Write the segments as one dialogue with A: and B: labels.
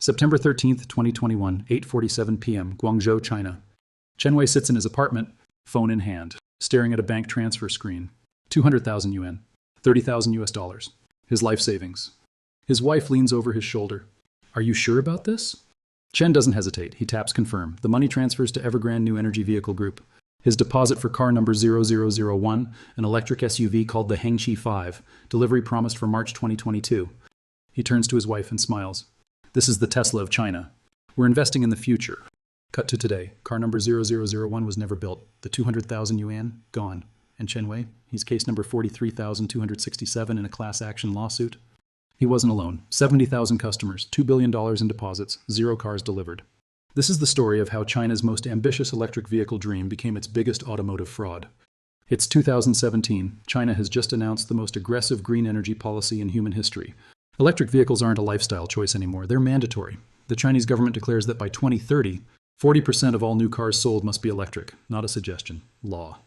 A: September 13th, 2021, 8:47 p.m., Guangzhou, China. Chen Wei sits in his apartment, phone in hand, staring at a bank transfer screen. 200,000 yuan, 30,000 US dollars. His life savings. His wife leans over his shoulder. Are you sure about this? Chen doesn't hesitate. He taps confirm. The money transfers to Evergrande New Energy Vehicle Group. His deposit for car number 0001, an electric SUV called the Hengqi 5, delivery promised for March 2022. He turns to his wife and smiles. This is the Tesla of China. We're investing in the future. Cut to today. Car number 0001 was never built. The 200,000 yuan, gone. And Chen Wei, he's case number 43,267 in a class action lawsuit. He wasn't alone. 70,000 customers, $2 billion in deposits, 0 cars delivered. This is the story of how China's most ambitious electric vehicle dream became its biggest automotive fraud. It's 2017. China has just announced the most aggressive green energy policy in human history. Electric vehicles aren't a lifestyle choice anymore. They're mandatory. The Chinese government declares that by 2030, 40% of all new cars sold must be electric. Not a suggestion. Law.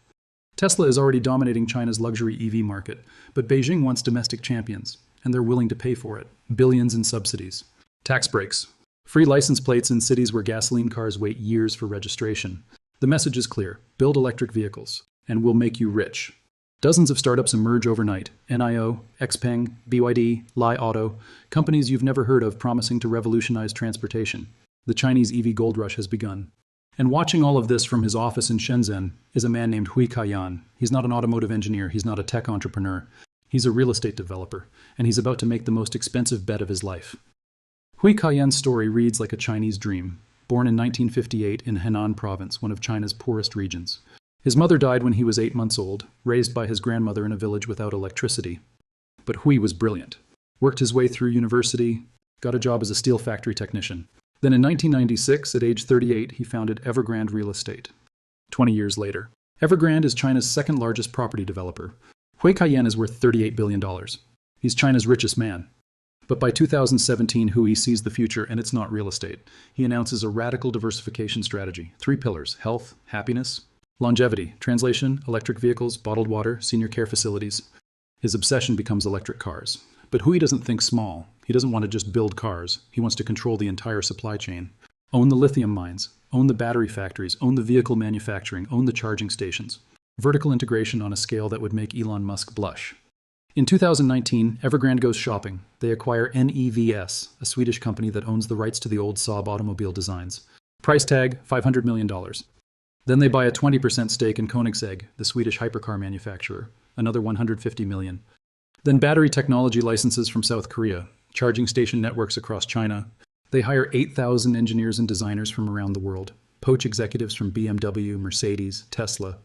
A: Tesla is already dominating China's luxury EV market, but Beijing wants domestic champions, and they're willing to pay for it. Billions in subsidies. Tax breaks. Free license plates in cities where gasoline cars wait years for registration. The message is clear. Build electric vehicles, and we'll make you rich. Dozens of startups emerge overnight. NIO, Xpeng, BYD, Li Auto, companies you've never heard of promising to revolutionize transportation. The Chinese EV gold rush has begun. And watching all of this from his office in Shenzhen is a man named Hui Kaiyan. He's not an automotive engineer. He's not a tech entrepreneur. He's a real estate developer, and he's about to make the most expensive bet of his life. Hui Kaiyan's story reads like a Chinese dream. Born in 1958 in Henan province, one of China's poorest regions. His mother died when he was 8 months old, raised by his grandmother in a village without electricity. But Hui was brilliant. Worked his way through university, got a job as a steel factory technician. Then in 1996, at age 38, he founded Evergrande Real Estate. 20 years later, Evergrande is China's second largest property developer. Hui Kaiyan is worth $38 billion. He's China's richest man. But by 2017, Hui sees the future, and it's not real estate. He announces a radical diversification strategy. 3 pillars: health, happiness, longevity. Translation: electric vehicles, bottled water, senior care facilities. His obsession becomes electric cars. But Hui doesn't think small. He doesn't want to just build cars. He wants to control the entire supply chain. Own the lithium mines, own the battery factories, own the vehicle manufacturing, own the charging stations. Vertical integration on a scale that would make Elon Musk blush. In 2019, Evergrande goes shopping. They acquire NEVS, a Swedish company that owns the rights to the old Saab automobile designs. Price tag, $500 million. Then they buy a 20% stake in Koenigsegg, the Swedish hypercar manufacturer, another $150 million. Then battery technology licenses from South Korea, charging station networks across China. They hire 8,000 engineers and designers from around the world, poach executives from BMW, Mercedes, Tesla.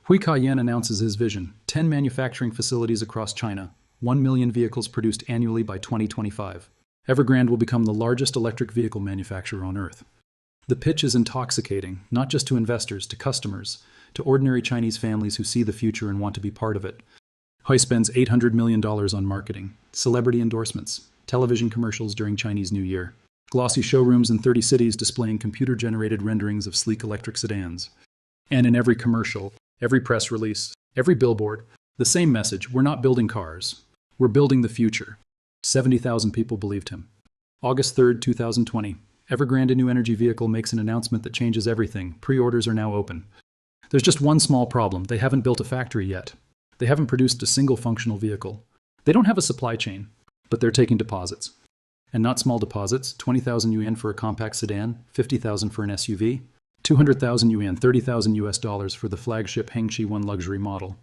A: Hui Kaiyan announces his vision: 10 manufacturing facilities across China, 1 million vehicles produced annually by 2025. Evergrande will become the largest electric vehicle manufacturer on Earth. The pitch is intoxicating, not just to investors, to customers, to ordinary Chinese families who see the future and want to be part of it. Hui spends $800 million on marketing, celebrity endorsements, television commercials during Chinese New Year, glossy showrooms in 30 cities displaying computer-generated renderings of sleek electric sedans. And in every commercial, every press release, every billboard, the same message: we're not building cars. We're building the future. 70,000 people believed him. August 3rd, 2020. Evergrande New Energy Vehicle makes an announcement that changes everything. Pre-orders are now open. There's just one small problem. They haven't built a factory yet. They haven't produced a single functional vehicle. They don't have a supply chain, but they're taking deposits. And not small deposits: 20,000 yuan for a compact sedan, 50,000 for an SUV, 200,000 yuan, 30,000 US dollars for the flagship Hengqi 1 luxury model.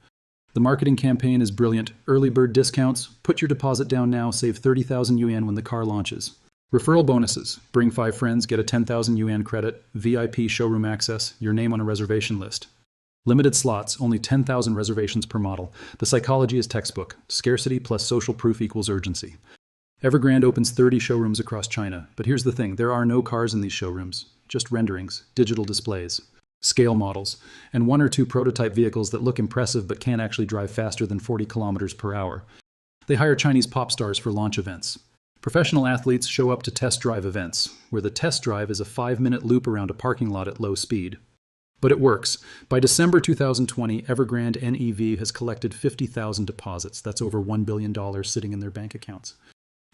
A: The marketing campaign is brilliant. Early bird discounts. Put your deposit down now, save 30,000 yuan when the car launches. Referral bonuses. Bring 5 friends, get a 10,000 yuan credit, VIP showroom access, your name on a reservation list. Limited slots, only 10,000 reservations per model. The psychology is textbook. Scarcity plus social proof equals urgency. Evergrande opens 30 showrooms across China. But here's the thing: there are no cars in these showrooms. Just renderings, digital displays, scale models, and 1 or 2 prototype vehicles that look impressive but can't actually drive faster than 40 kilometers per hour. They hire Chinese pop stars for launch events. Professional athletes show up to test drive events, where the test drive is a 5-minute loop around a parking lot at low speed. But it works. By December 2020, Evergrande NEV has collected 50,000 deposits. That's over $1 billion sitting in their bank accounts.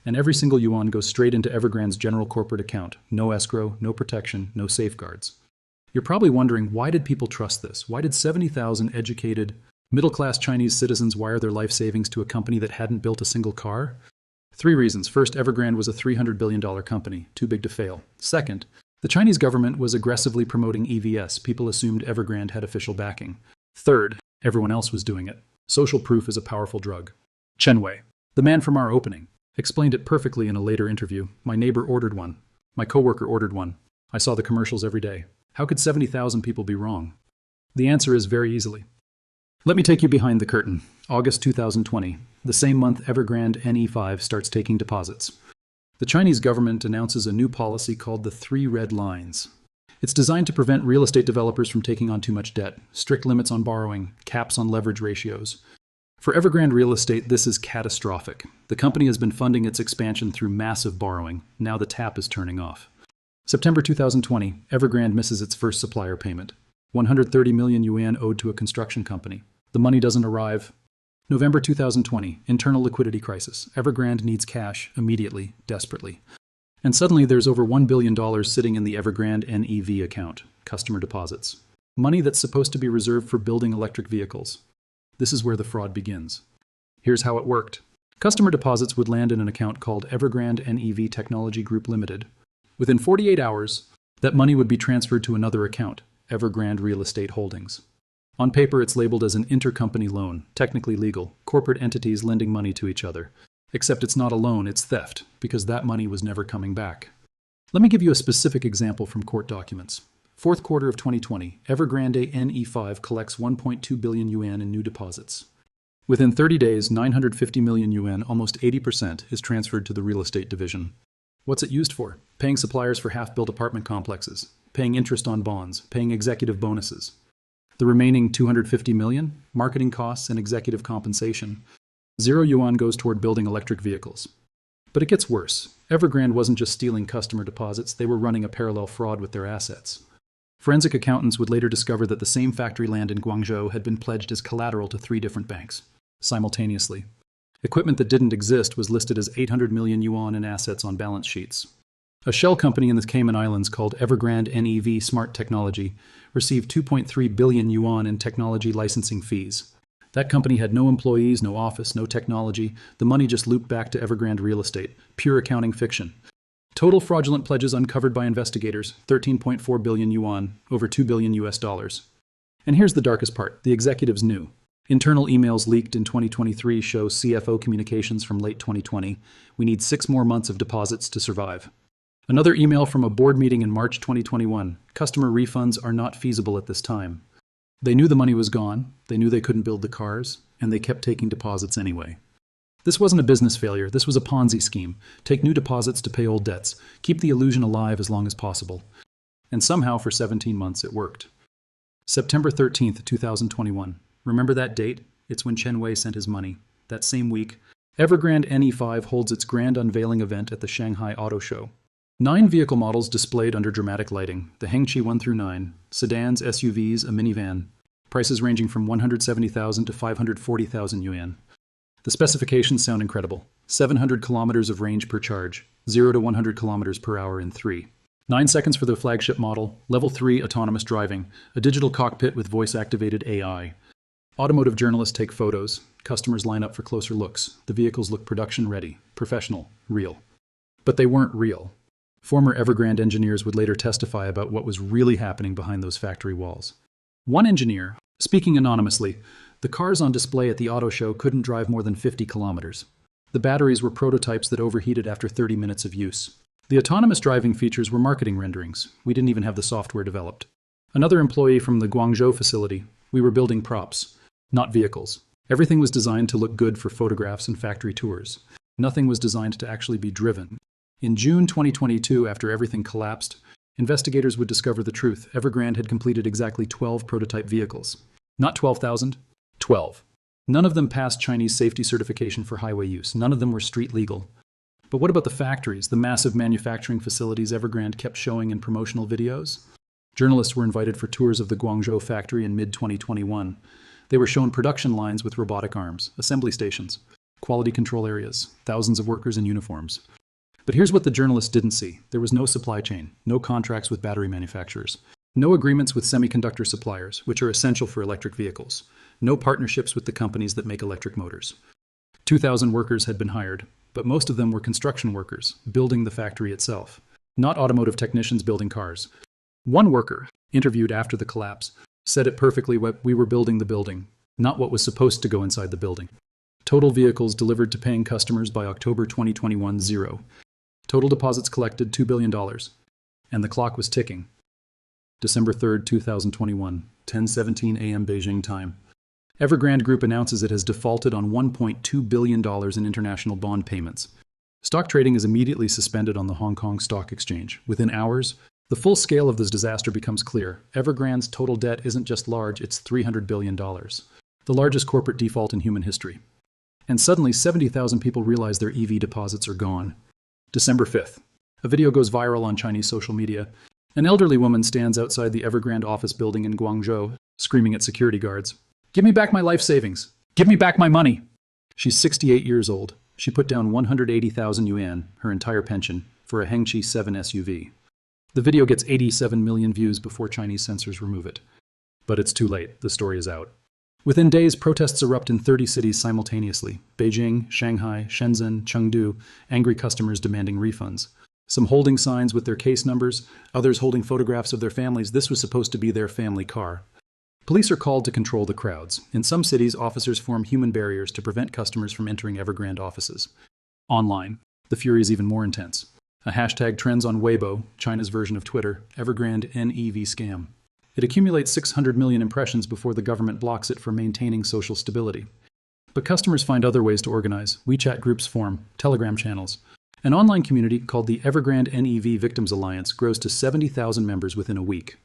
A: And every single yuan goes straight into Evergrande's general corporate account. No escrow, no protection, no safeguards. You're probably wondering, why did people trust this? Why did 70,000 educated, middle-class Chinese citizens wire their life savings to a company that hadn't built a single car? 3 reasons. First, Evergrande was a $300 billion company, too big to fail. Second, the Chinese government was aggressively promoting EVs. People assumed Evergrande had official backing. Third, everyone else was doing it. Social proof is a powerful drug. Chen Wei, the man from our opening, explained it perfectly in a later interview. My neighbor ordered one. My coworker ordered one. I saw the commercials every day. How could 70,000 people be wrong? The answer is very easily. Let me take you behind the curtain. August 2020, the same month Evergrande NE5 starts taking deposits. The Chinese government announces a new policy called the 3 Red Lines. It's designed to prevent real estate developers from taking on too much debt, strict limits on borrowing, caps on leverage ratios. For Evergrande Real Estate, this is catastrophic. The company has been funding its expansion through massive borrowing. Now the tap is turning off. September 2020, Evergrande misses its first supplier payment. 130 million yuan owed to a construction company. The money doesn't arrive. November 2020, internal liquidity crisis. Evergrande needs cash immediately, desperately. And suddenly there's over $1 billion sitting in the Evergrande EV account, customer deposits. Money that's supposed to be reserved for building electric vehicles. This is where the fraud begins. Here's how it worked. Customer deposits would land in an account called Evergrande EV Technology Group Limited. Within 48 hours, that money would be transferred to another account, Evergrande Real Estate Holdings. On paper, it's labeled as an intercompany loan, technically legal, corporate entities lending money to each other. Except it's not a loan, it's theft, because that money was never coming back. Let me give you a specific example from court documents. Fourth quarter of 2020, Evergrande NE5 collects 1.2 billion yuan in new deposits. Within 30 days, 950 million yuan, almost 80%, is transferred to the real estate division. What's it used for? Paying suppliers for half-built apartment complexes, paying interest on bonds, paying executive bonuses. The remaining 250 million, marketing costs and executive compensation. 0 yuan goes toward building electric vehicles. But it gets worse. Evergrande wasn't just stealing customer deposits, they were running a parallel fraud with their assets. Forensic accountants would later discover that the same factory land in Guangzhou had been pledged as collateral to 3 different banks, simultaneously. Equipment that didn't exist was listed as 800 million yuan in assets on balance sheets. A shell company in the Cayman Islands called Evergrande NEV Smart Technology received 2.3 billion yuan in technology licensing fees. That company had no employees, no office, no technology. The money just looped back to Evergrande Real Estate. Pure accounting fiction. Total fraudulent pledges uncovered by investigators, 13.4 billion yuan, over $2 billion US dollars. And here's the darkest part. The executives knew. Internal emails leaked in 2023 show CFO communications from late 2020. We need 6 more months of deposits to survive. Another email from a board meeting in March 2021. Customer refunds are not feasible at this time. They knew the money was gone, they knew they couldn't build the cars, and they kept taking deposits anyway. This wasn't a business failure, this was a Ponzi scheme. Take new deposits to pay old debts. Keep the illusion alive as long as possible. And somehow for 17 months it worked. September 13th, 2021. Remember that date? It's when Chen Wei sent his money. That same week, Evergrande NE5 holds its grand unveiling event at the Shanghai Auto Show. 9 vehicle models displayed under dramatic lighting, the Hengqi 1 through 9, sedans, SUVs, a minivan, prices ranging from 170,000 to 540,000 yuan. The specifications sound incredible. 700 kilometers of range per charge, 0 to 100 kilometers per hour in 3. 9 seconds for the flagship model, level 3 autonomous driving, a digital cockpit with voice-activated AI. Automotive journalists take photos, customers line up for closer looks. The vehicles look production ready, professional, real. But they weren't real. Former Evergrande engineers would later testify about what was really happening behind those factory walls. One engineer, speaking anonymously, the cars on display at the auto show couldn't drive more than 50 kilometers. The batteries were prototypes that overheated after 30 minutes of use. The autonomous driving features were marketing renderings. We didn't even have the software developed. Another employee from the Guangzhou facility, we were building props, not vehicles. Everything was designed to look good for photographs and factory tours. Nothing was designed to actually be driven. In June 2022, after everything collapsed, investigators would discover the truth. Evergrande had completed exactly 12 prototype vehicles. Not 12,000, 12. None of them passed Chinese safety certification for highway use. None of them were street legal. But what about the factories, the massive manufacturing facilities Evergrande kept showing in promotional videos? Journalists were invited for tours of the Guangzhou factory in mid-2021. They were shown production lines with robotic arms, assembly stations. quality control areas, thousands of workers in uniforms. But here's what the journalists didn't see. There was no supply chain, no contracts with battery manufacturers, no agreements with semiconductor suppliers, which are essential for electric vehicles, no partnerships with the companies that make electric motors. 2,000 workers had been hired, but most of them were construction workers, building the factory itself, not automotive technicians building cars. One worker, interviewed after the collapse, said it perfectly: we were building the building, not what was supposed to go inside the building. Total vehicles delivered to paying customers by October 2021, 0. Total deposits collected, $2 billion. And the clock was ticking. December 3rd, 2021, 10:17 a.m. Beijing time. Evergrande Group announces it has defaulted on $1.2 billion in international bond payments. Stock trading is immediately suspended on the Hong Kong Stock Exchange. Within hours, the full scale of this disaster becomes clear. Evergrande's total debt isn't just large, it's $300 billion. The largest corporate default in human history. And suddenly, 70,000 people realize their EV deposits are gone. December 5th. A video goes viral on Chinese social media. An elderly woman stands outside the Evergrande office building in Guangzhou, screaming at security guards, "Give me back my life savings! Give me back my money!" She's 68 years old. She put down 180,000 yuan, her entire pension, for a Hengqi 7 SUV. The video gets 87 million views before Chinese censors remove it. But it's too late. The story is out. Within days, protests erupt in 30 cities simultaneously: Beijing, Shanghai, Shenzhen, Chengdu, angry customers demanding refunds. Some holding signs with their case numbers, others holding photographs of their families. This was supposed to be their family car. Police are called to control the crowds. In some cities, officers form human barriers to prevent customers from entering Evergrande offices. Online, the fury is even more intense. A hashtag trends on Weibo, China's version of Twitter: Evergrande NEV scam. It accumulates 600 million impressions before the government blocks it for maintaining social stability. But customers find other ways to organize. WeChat groups form, Telegram channels. An online community called the Evergrande NEV Victims Alliance grows to 70,000 members within a week.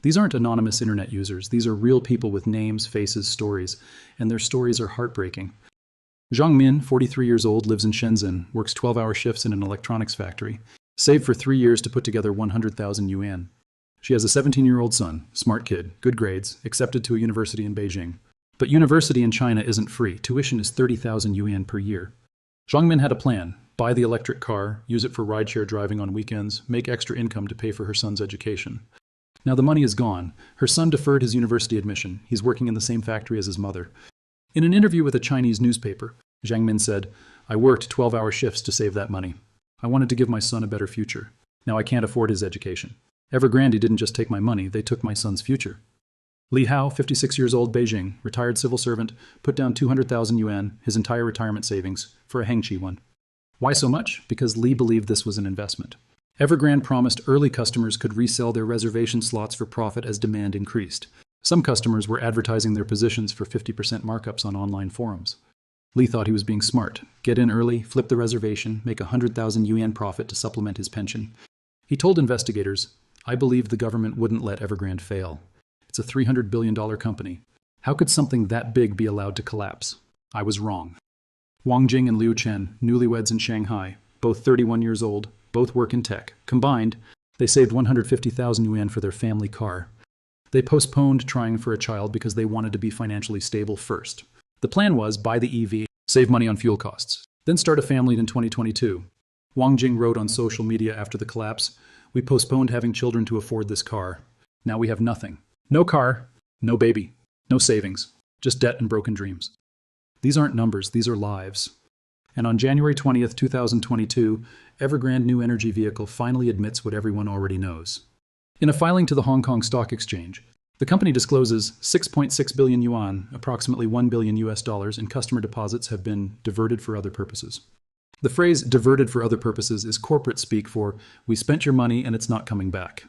A: These aren't anonymous internet users. These are real people with names, faces, stories, and their stories are heartbreaking. Zhang Min, 43 years old, lives in Shenzhen, works 12-hour shifts in an electronics factory, saved for 3 years to put together 100,000 yuan. She has a 17-year-old son, smart kid, good grades, accepted to a university in Beijing. But university in China isn't free. Tuition is 30,000 yuan per year. Zhang Min had a plan: buy the electric car, use it for rideshare driving on weekends, make extra income to pay for her son's education. Now the money is gone. Her son deferred his university admission. He's working in the same factory as his mother. In an interview with a Chinese newspaper, Zhang Min said, "I worked 12-hour shifts to save that money. I wanted to give my son a better future. Now I can't afford his education. Evergrande didn't just take my money, they took my son's future." Li Hao, 56 years old, Beijing, retired civil servant, put down 200,000 yuan, his entire retirement savings, for a Hengqi one. Why so much? Because Li believed this was an investment. Evergrande promised early customers could resell their reservation slots for profit as demand increased. Some customers were advertising their positions for 50% markups on online forums. Li thought he was being smart. Get in early, flip the reservation, make 100,000 yuan profit to supplement his pension. He told investigators, "I believed the government wouldn't let Evergrande fail. It's a $300 billion company. How could something that big be allowed to collapse? I was wrong." Wang Jing and Liu Chen, newlyweds in Shanghai, both 31 years old, both work in tech. Combined, they saved 150,000 yuan for their family car. They postponed trying for a child because they wanted to be financially stable first. The plan was buy the EV, save money on fuel costs, then start a family in 2022. Wang Jing wrote on social media after the collapse, "We postponed having children to afford this car. Now we have nothing. No car, no baby, no savings, just debt and broken dreams." These aren't numbers, these are lives. And on January 20th, 2022, Evergrande New Energy Vehicle finally admits what everyone already knows. In a filing to the Hong Kong Stock Exchange, the company discloses 6.6 billion yuan, approximately $1 billion in customer deposits have been diverted for other purposes. The phrase diverted for other purposes is corporate speak for "we spent your money and it's not coming back."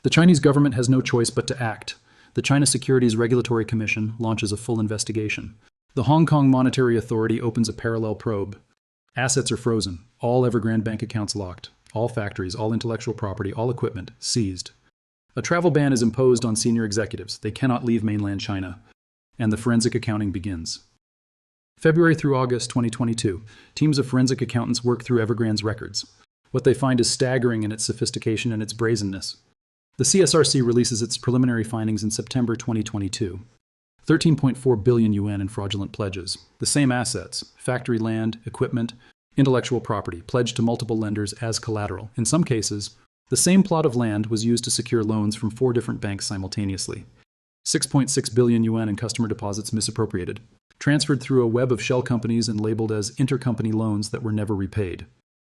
A: The Chinese government has no choice but to act. The China Securities Regulatory Commission launches a full investigation. The Hong Kong Monetary Authority opens a parallel probe. Assets are frozen, all Evergrande bank accounts locked, all factories, all intellectual property, all equipment seized. A travel ban is imposed on senior executives. They cannot leave mainland China. And the forensic accounting begins. February through August 2022, teams of forensic accountants work through Evergrande's records. What they find is staggering in its sophistication and its brazenness. The CSRC releases its preliminary findings in September 2022. 13.4 billion yuan in fraudulent pledges. The same assets, factory land, equipment, intellectual property, pledged to multiple lenders as collateral. In some cases, the same plot of land was used to secure loans from 4 different banks simultaneously. 6.6 billion yuan in customer deposits misappropriated, transferred through a web of shell companies and labeled as intercompany loans that were never repaid.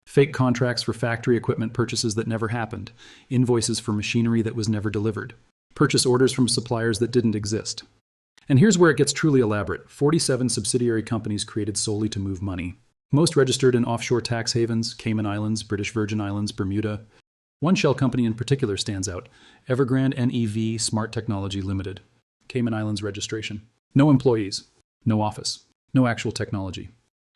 A: Fake contracts for factory equipment purchases that never happened, invoices for machinery that was never delivered, purchase orders from suppliers that didn't exist. And here's where it gets truly elaborate. 47 subsidiary companies created solely to move money. Most registered in offshore tax havens, Cayman Islands, British Virgin Islands, Bermuda. One shell company in particular stands out, Evergrande EV Smart Technology Limited, Cayman Islands registration. No employees, no office, no actual technology.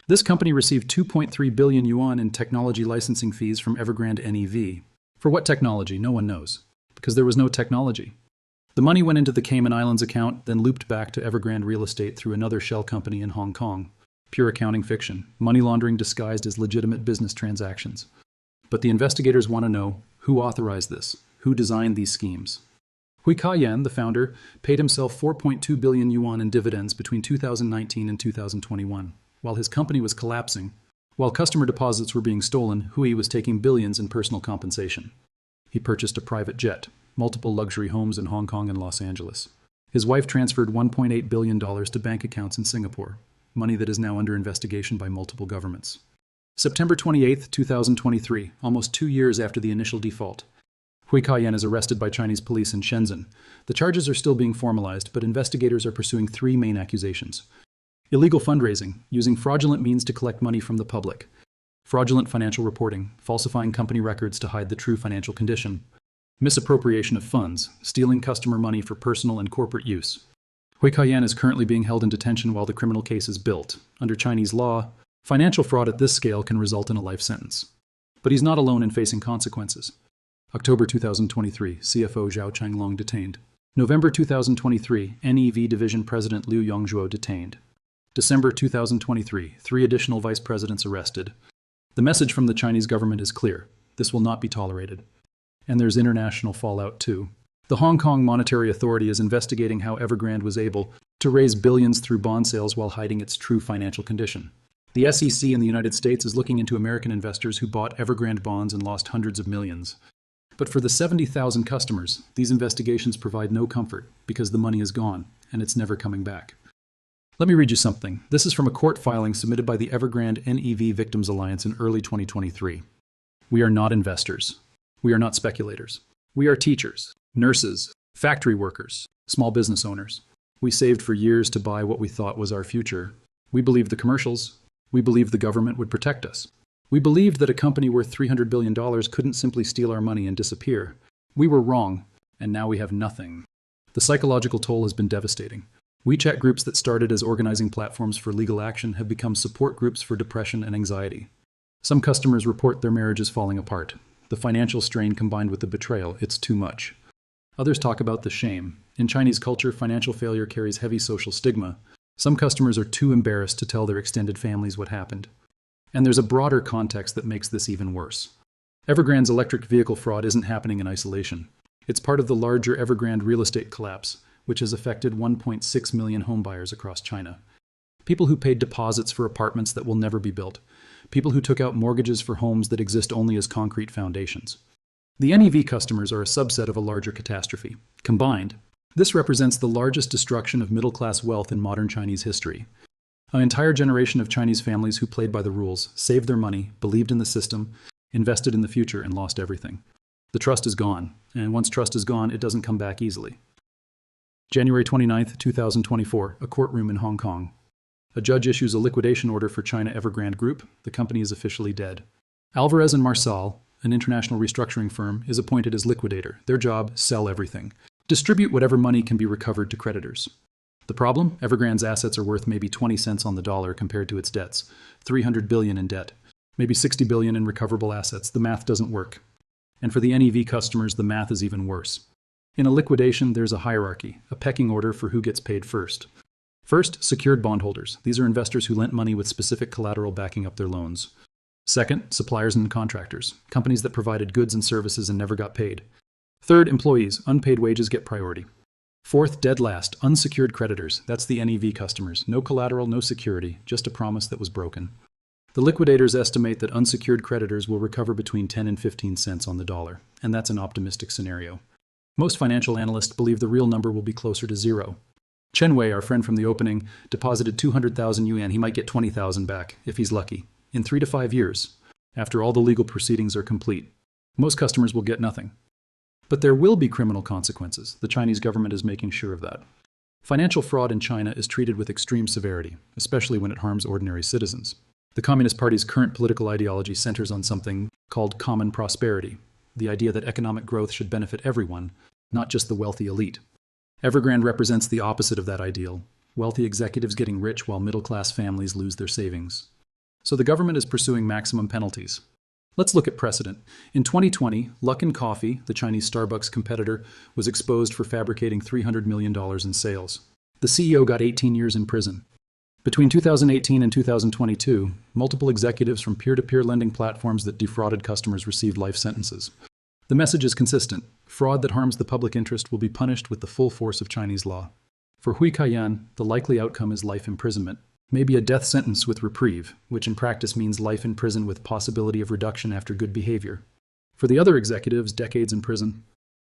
A: This company received 2.3 billion yuan in technology licensing fees from Evergrande EV. For what technology? No one knows, because there was no technology. The money went into the Cayman Islands account, then looped back to Evergrande Real Estate through another shell company in Hong Kong. Pure accounting fiction, money laundering disguised as legitimate business transactions. But the investigators want to know, who authorized this? Who designed these schemes? Hui Ka-yan, the founder, paid himself 4.2 billion yuan in dividends between 2019 and 2021. While his company was collapsing, while customer deposits were being stolen, Hui was taking billions in personal compensation. He purchased a private jet, multiple luxury homes in Hong Kong and Los Angeles. His wife transferred $1.8 billion to bank accounts in Singapore, money that is now under investigation by multiple governments. September 28, 2023, almost 2 years after the initial default. Hui Ka-yan is arrested by Chinese police in Shenzhen. The charges are still being formalized, but investigators are pursuing 3 main accusations. Illegal fundraising, using fraudulent means to collect money from the public. Fraudulent financial reporting, falsifying company records to hide the true financial condition. Misappropriation of funds, stealing customer money for personal and corporate use. Hui Ka-yan is currently being held in detention while the criminal case is built. Under Chinese law, financial fraud at this scale can result in a life sentence. But he's not alone in facing consequences. October 2023, CFO Zhao Changlong detained. November 2023, NEV Division President Liu Yongzhuo detained. December 2023, 3 additional vice presidents arrested. The message from the Chinese government is clear. This will not be tolerated. And there's international fallout too. The Hong Kong Monetary Authority is investigating how Evergrande was able to raise billions through bond sales while hiding its true financial condition. The SEC in the United States is looking into American investors who bought Evergrande bonds and lost hundreds of millions. But for the 70,000 customers, these investigations provide no comfort because the money is gone and it's never coming back. Let me read you something. This is from a court filing submitted by the Evergrande NEV Victims Alliance in early 2023. We are not investors. We are not speculators. We are teachers, nurses, factory workers, small business owners. We saved for years to buy what we thought was our future. We believed the commercials. We believed the government would protect us. We believed that a company worth $300 billion couldn't simply steal our money and disappear. We were wrong, and now we have nothing. The psychological toll has been devastating. WeChat groups that started as organizing platforms for legal action have become support groups for depression and anxiety. Some customers report their marriages falling apart. The financial strain combined with the betrayal, it's too much. Others talk about the shame. In Chinese culture, financial failure carries heavy social stigma. Some customers are too embarrassed to tell their extended families what happened. And there's a broader context that makes this even worse. Evergrande's electric vehicle fraud isn't happening in isolation. It's part of the larger Evergrande real estate collapse, which has affected 1.6 million homebuyers across China. People who paid deposits for apartments that will never be built. People who took out mortgages for homes that exist only as concrete foundations. The NEV customers are a subset of a larger catastrophe. Combined, this represents the largest destruction of middle-class wealth in modern Chinese history. An entire generation of Chinese families who played by the rules, saved their money, believed in the system, invested in the future, and lost everything. The trust is gone, and once trust is gone, it doesn't come back easily. January 29, 2024, a courtroom in Hong Kong. A judge issues a liquidation order for China Evergrande Group. The company is officially dead. Alvarez and Marsal, an international restructuring firm, is appointed as liquidator. Their job, sell everything. Distribute whatever money can be recovered to creditors. The problem? Evergrande's assets are worth maybe 20 cents on the dollar compared to its debts. 300 billion in debt. Maybe 60 billion in recoverable assets. The math doesn't work. And for the NEV customers, the math is even worse. In a liquidation, there's a hierarchy, a pecking order for who gets paid first. First, secured bondholders. These are investors who lent money with specific collateral backing up their loans. Second, suppliers and contractors, companies that provided goods and services and never got paid. Third, employees. Unpaid wages get priority. Fourth, dead last, unsecured creditors. That's the NEV customers. No collateral, no security, just a promise that was broken. The liquidators estimate that unsecured creditors will recover between 10 and 15 cents on the dollar, and that's an optimistic scenario. Most financial analysts believe the real number will be closer to zero. Chen Wei, our friend from the opening, deposited 200,000 yuan. He might get 20,000 back, if he's lucky, in 3 to 5 years, after all the legal proceedings are complete. Most customers will get nothing. But there will be criminal consequences. The Chinese government is making sure of that. Financial fraud in China is treated with extreme severity, especially when it harms ordinary citizens. The Communist Party's current political ideology centers on something called common prosperity, the idea that economic growth should benefit everyone, not just the wealthy elite. Evergrande represents the opposite of that ideal, wealthy executives getting rich while middle-class families lose their savings. So the government is pursuing maximum penalties. Let's look at precedent. In 2020, Luckin Coffee, the Chinese Starbucks competitor, was exposed for fabricating $300 million in sales. The CEO got 18 years in prison. Between 2018 and 2022, multiple executives from peer-to-peer lending platforms that defrauded customers received life sentences. The message is consistent. Fraud that harms the public interest will be punished with the full force of Chinese law. For Hui Kaiyan, the likely outcome is life imprisonment, maybe a death sentence with reprieve, which in practice means life in prison with possibility of reduction after good behavior. For the other executives, decades in prison.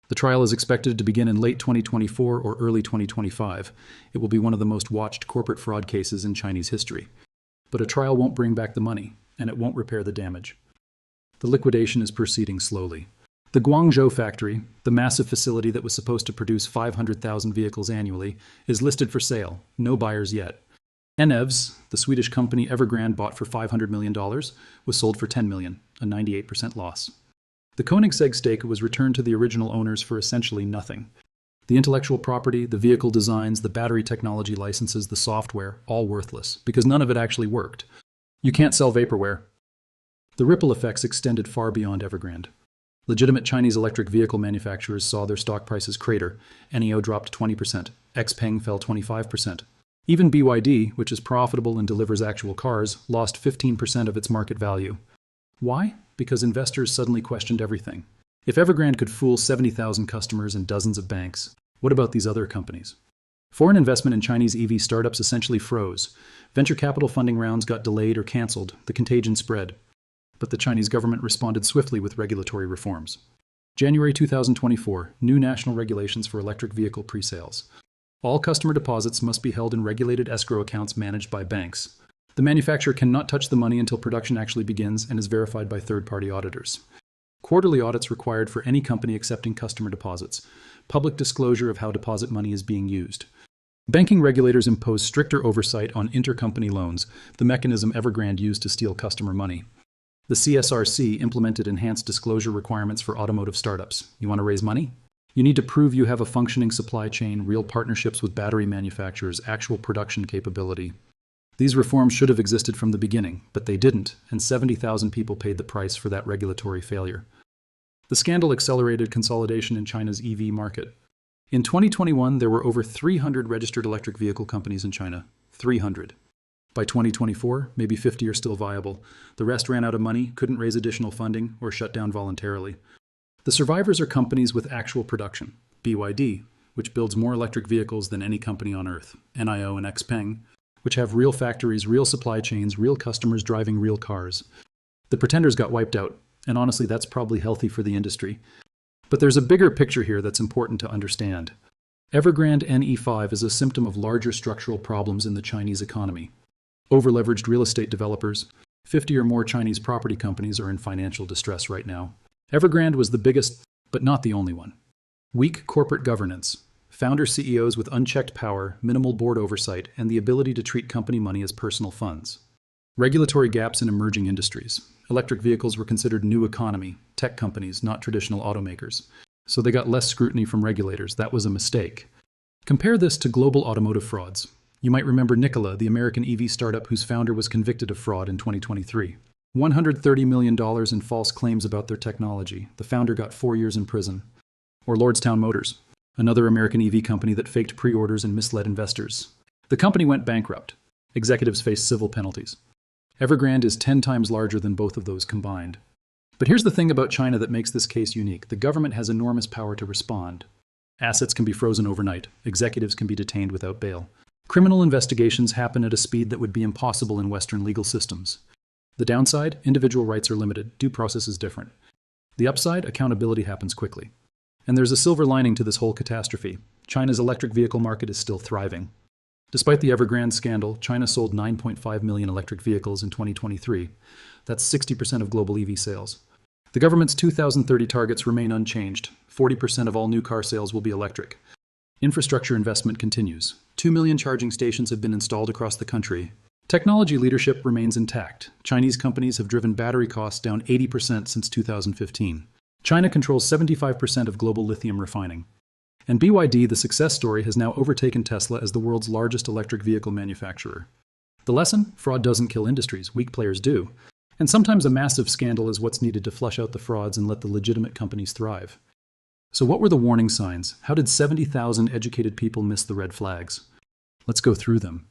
A: The trial is expected to begin in late 2024 or early 2025. It will be one of the most watched corporate fraud cases in Chinese history. But a trial won't bring back the money, and it won't repair the damage. The liquidation is proceeding slowly. The Guangzhou factory, the massive facility that was supposed to produce 500,000 vehicles annually, is listed for sale. No buyers yet. EVs, the Swedish company Evergrande bought for $500 million, was sold for $10 million, a 98% loss. The Koenigsegg stake was returned to the original owners for essentially nothing. The intellectual property, the vehicle designs, the battery technology licenses, the software, all worthless, because none of it actually worked. You can't sell vaporware. The ripple effects extended far beyond Evergrande. Legitimate Chinese electric vehicle manufacturers saw their stock prices crater. NEO dropped 20%. XPeng fell 25%. Even BYD, which is profitable and delivers actual cars, lost 15% of its market value. Why? Because investors suddenly questioned everything. If Evergrande could fool 70,000 customers and dozens of banks, what about these other companies? Foreign investment in Chinese EV startups essentially froze. Venture capital funding rounds got delayed or canceled. The contagion spread. But the Chinese government responded swiftly with regulatory reforms. January 2024, new national regulations for electric vehicle pre-sales. All customer deposits must be held in regulated escrow accounts managed by banks. The manufacturer cannot touch the money until production actually begins and is verified by third-party auditors. Quarterly audits required for any company accepting customer deposits. Public disclosure of how deposit money is being used. Banking regulators impose stricter oversight on intercompany loans, the mechanism Evergrande used to steal customer money. The CSRC implemented enhanced disclosure requirements for automotive startups. You want to raise money? You need to prove you have a functioning supply chain, real partnerships with battery manufacturers, actual production capability. These reforms should have existed from the beginning, but they didn't, and 70,000 people paid the price for that regulatory failure. The scandal accelerated consolidation in China's EV market. In 2021, there were over 300 registered electric vehicle companies in China. 300. By 2024, maybe 50 are still viable. The rest ran out of money, couldn't raise additional funding, or shut down voluntarily. The survivors are companies with actual production. BYD, which builds more electric vehicles than any company on Earth. NIO and XPeng, which have real factories, real supply chains, real customers driving real cars. The pretenders got wiped out, and honestly, that's probably healthy for the industry. But there's a bigger picture here that's important to understand. Evergrande NE5 is a symptom of larger structural problems in the Chinese economy. Over-leveraged real estate developers, 50 or more Chinese property companies are in financial distress right now. Evergrande was the biggest, but not the only one. Weak corporate governance. Founder CEOs with unchecked power, minimal board oversight, and the ability to treat company money as personal funds. Regulatory gaps in emerging industries. Electric vehicles were considered new economy, tech companies, not traditional automakers. So they got less scrutiny from regulators. That was a mistake. Compare this to global automotive frauds. You might remember Nikola, the American EV startup whose founder was convicted of fraud in 2023. $130 million in false claims about their technology. The founder got 4 years in prison. Or Lordstown Motors, another American EV company that faked pre-orders and misled investors. The company went bankrupt. Executives faced civil penalties. Evergrande is 10 times larger than both of those combined. But here's the thing about China that makes this case unique. The government has enormous power to respond. Assets can be frozen overnight. Executives can be detained without bail. Criminal investigations happen at a speed that would be impossible in Western legal systems. The downside, individual rights are limited. Due process is different. The upside, accountability happens quickly. And there's a silver lining to this whole catastrophe. China's electric vehicle market is still thriving. Despite the Evergrande scandal, China sold 9.5 million electric vehicles in 2023. That's 60% of global EV sales. The government's 2030 targets remain unchanged. 40% of all new car sales will be electric. Infrastructure investment continues. 2 million charging stations have been installed across the country. Technology leadership remains intact. Chinese companies have driven battery costs down 80% since 2015. China controls 75% of global lithium refining. And BYD, the success story, has now overtaken Tesla as the world's largest electric vehicle manufacturer. The lesson? Fraud doesn't kill industries, weak players do. And sometimes a massive scandal is what's needed to flush out the frauds and let the legitimate companies thrive. So what were the warning signs? How did 70,000 educated people miss the red flags? Let's go through them.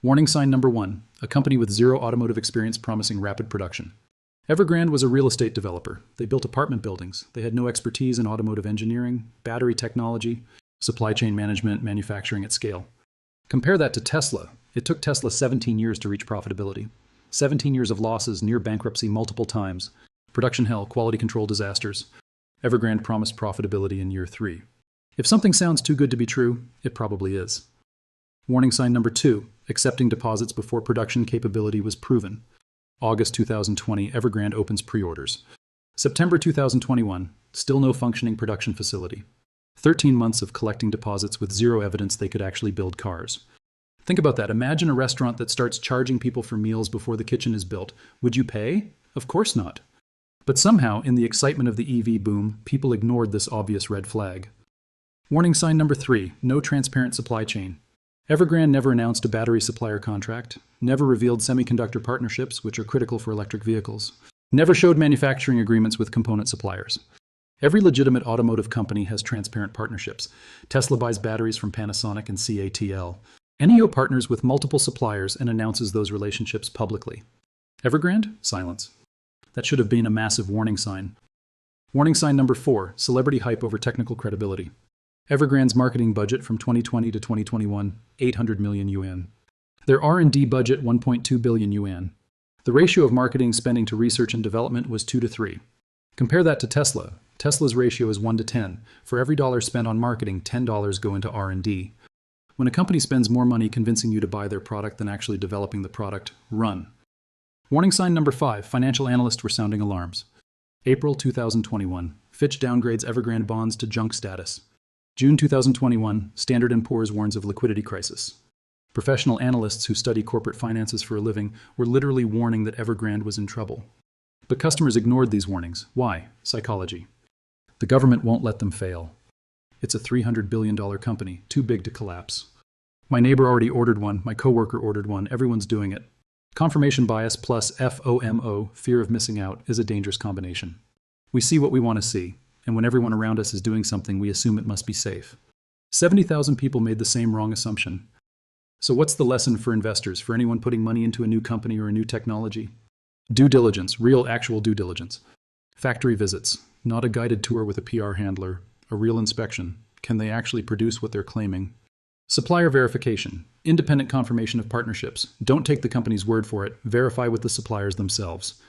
A: Warning sign number 1, a company with zero automotive experience promising rapid production. Evergrande was a real estate developer. They built apartment buildings. They had no expertise in automotive engineering, battery technology, supply chain management, manufacturing at scale. Compare that to Tesla. It took Tesla 17 years to reach profitability. 17 years of losses, near bankruptcy multiple times, production hell, quality control disasters. Evergrande promised profitability in year 3. If something sounds too good to be true, it probably is. Warning sign number 2, accepting deposits before production capability was proven. August 2020, Evergrande opens pre-orders. September 2021, still no functioning production facility. 13 months of collecting deposits with zero evidence they could actually build cars. Think about that. Imagine a restaurant that starts charging people for meals before the kitchen is built. Would you pay? Of course not. But somehow, in the excitement of the EV boom, people ignored this obvious red flag. Warning sign number 3, no transparent supply chain. Evergrande never announced a battery supplier contract, never revealed semiconductor partnerships, which are critical for electric vehicles, never showed manufacturing agreements with component suppliers. Every legitimate automotive company has transparent partnerships. Tesla buys batteries from Panasonic and CATL. NEO partners with multiple suppliers and announces those relationships publicly. Evergrande? Silence. That should have been a massive warning sign. Warning sign number 4, celebrity hype over technical credibility. Evergrande's marketing budget from 2020 to 2021, 800 million yuan. Their R&D budget, 1.2 billion yuan. The ratio of marketing spending to research and development was 2 to 3. Compare that to Tesla. Tesla's ratio is 1 to 10. For every dollar spent on marketing, $10 go into R&D. When a company spends more money convincing you to buy their product than actually developing the product, run. Warning sign number 5, financial analysts were sounding alarms. April 2021, Fitch downgrades Evergrande bonds to junk status. June 2021, Standard & Poor's warns of liquidity crisis. Professional analysts who study corporate finances for a living were literally warning that Evergrande was in trouble. But customers ignored these warnings. Why? Psychology. The government won't let them fail. It's a $300 billion company, too big to collapse. My neighbor already ordered one, my coworker ordered one, everyone's doing it. Confirmation bias plus FOMO, fear of missing out, is a dangerous combination. We see what we want to see, and when everyone around us is doing something, we assume it must be safe. 70,000 people made the same wrong assumption. So what's the lesson for investors, for anyone putting money into a new company or a new technology? Due diligence, real actual due diligence. Factory visits, not a guided tour with a PR handler, a real inspection. Can they actually produce what they're claiming? Supplier verification, independent confirmation of partnerships. Don't take the company's word for it, verify with the suppliers themselves.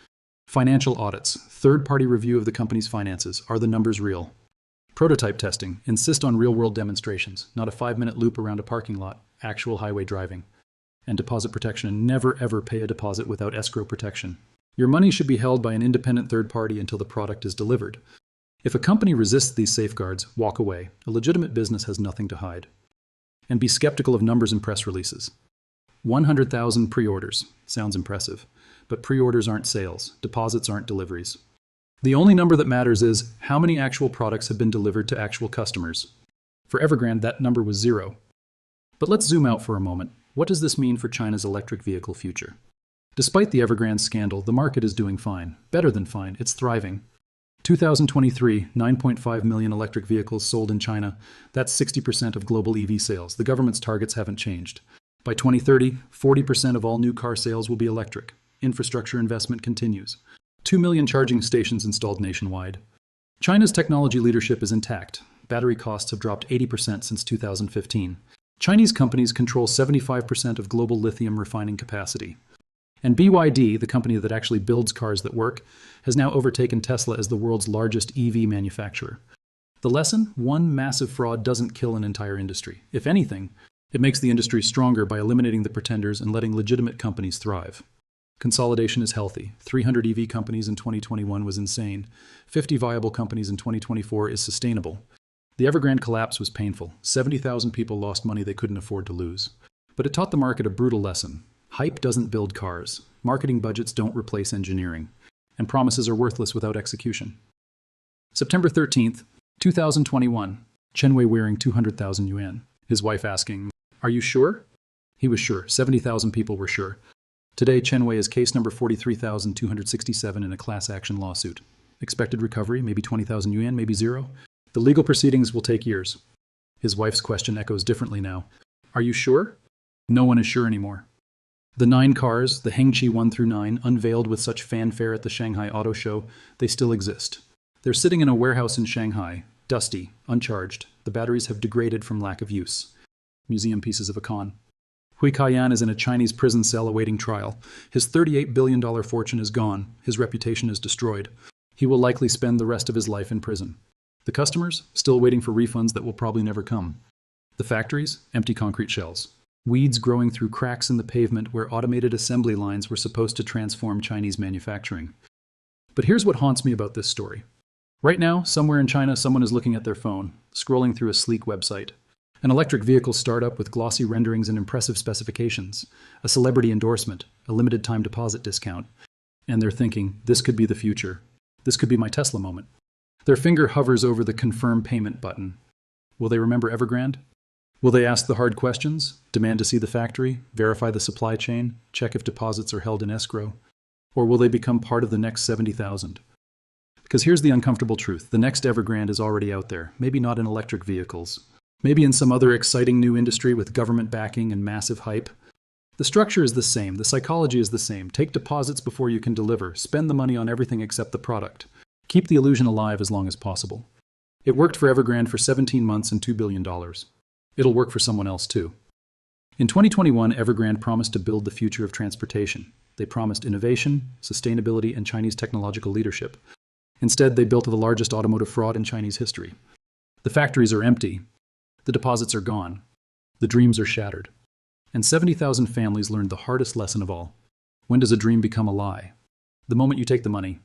A: Financial audits, third-party review of the company's finances. Are the numbers real? Prototype testing, insist on real-world demonstrations, not a 5-minute loop around a parking lot, actual highway driving. And deposit protection, never ever pay a deposit without escrow protection. Your money should be held by an independent third party until the product is delivered. If a company resists these safeguards, walk away. A legitimate business has nothing to hide. And be skeptical of numbers and press releases. 100,000 pre-orders. Sounds impressive. But pre-orders aren't sales. Deposits aren't deliveries. The only number that matters is how many actual products have been delivered to actual customers. For Evergrande, that number was 0. But let's zoom out for a moment. What does this mean for China's electric vehicle future? Despite the Evergrande scandal, the market is doing fine. Better than fine. It's thriving. 2023, 9.5 million electric vehicles sold in China. That's 60% of global EV sales. The government's targets haven't changed. By 2030, 40% of all new car sales will be electric. Infrastructure investment continues. 2 million charging stations installed nationwide. China's technology leadership is intact. Battery costs have dropped 80% since 2015. Chinese companies control 75% of global lithium refining capacity. And BYD, the company that actually builds cars that work, has now overtaken Tesla as the world's largest EV manufacturer. The lesson? One massive fraud doesn't kill an entire industry. If anything, it makes the industry stronger by eliminating the pretenders and letting legitimate companies thrive. Consolidation is healthy. 300 EV companies in 2021 was insane. 50 viable companies in 2024 is sustainable. The Evergrande collapse was painful. 70,000 people lost money they couldn't afford to lose. But it taught the market a brutal lesson. Hype doesn't build cars. Marketing budgets don't replace engineering. And promises are worthless without execution. September 13th, 2021. Chen Wei wearing 200,000 yuan. His wife asking, "Are you sure?" He was sure. 70,000 people were sure. Today, Chen Wei is case number 43,267 in a class action lawsuit. Expected recovery, maybe 20,000 yuan, maybe zero. The legal proceedings will take years. His wife's question echoes differently now. Are you sure? No one is sure anymore. The 9 cars, the Hengqi 1 through 9, unveiled with such fanfare at the Shanghai Auto Show, they still exist. They're sitting in a warehouse in Shanghai, dusty, uncharged. The batteries have degraded from lack of use. Museum pieces of a con. Hui Kaiyan is in a Chinese prison cell awaiting trial. His $38 billion fortune is gone. His reputation is destroyed. He will likely spend the rest of his life in prison. The customers, still waiting for refunds that will probably never come. The factories, empty concrete shells. Weeds growing through cracks in the pavement where automated assembly lines were supposed to transform Chinese manufacturing. But here's what haunts me about this story. Right now, somewhere in China, someone is looking at their phone, scrolling through a sleek website. An electric vehicle startup with glossy renderings and impressive specifications. A celebrity endorsement, a limited time deposit discount. And they're thinking, this could be the future. This could be my Tesla moment. Their finger hovers over the confirm payment button. Will they remember Evergrande? Will they ask the hard questions? Demand to see the factory? Verify the supply chain? Check if deposits are held in escrow? Or will they become part of the next 70,000? Because here's the uncomfortable truth. The next Evergrande is already out there. Maybe not in electric vehicles. Maybe in some other exciting new industry with government backing and massive hype. The structure is the same. The psychology is the same. Take deposits before you can deliver. Spend the money on everything except the product. Keep the illusion alive as long as possible. It worked for Evergrande for 17 months and $2 billion. It'll work for someone else too. In 2021, Evergrande promised to build the future of transportation. They promised innovation, sustainability, and Chinese technological leadership. Instead, they built the largest automotive fraud in Chinese history. The factories are empty. The deposits are gone. The dreams are shattered. And 70,000 families learned the hardest lesson of all. When does a dream become a lie? The moment you take the money,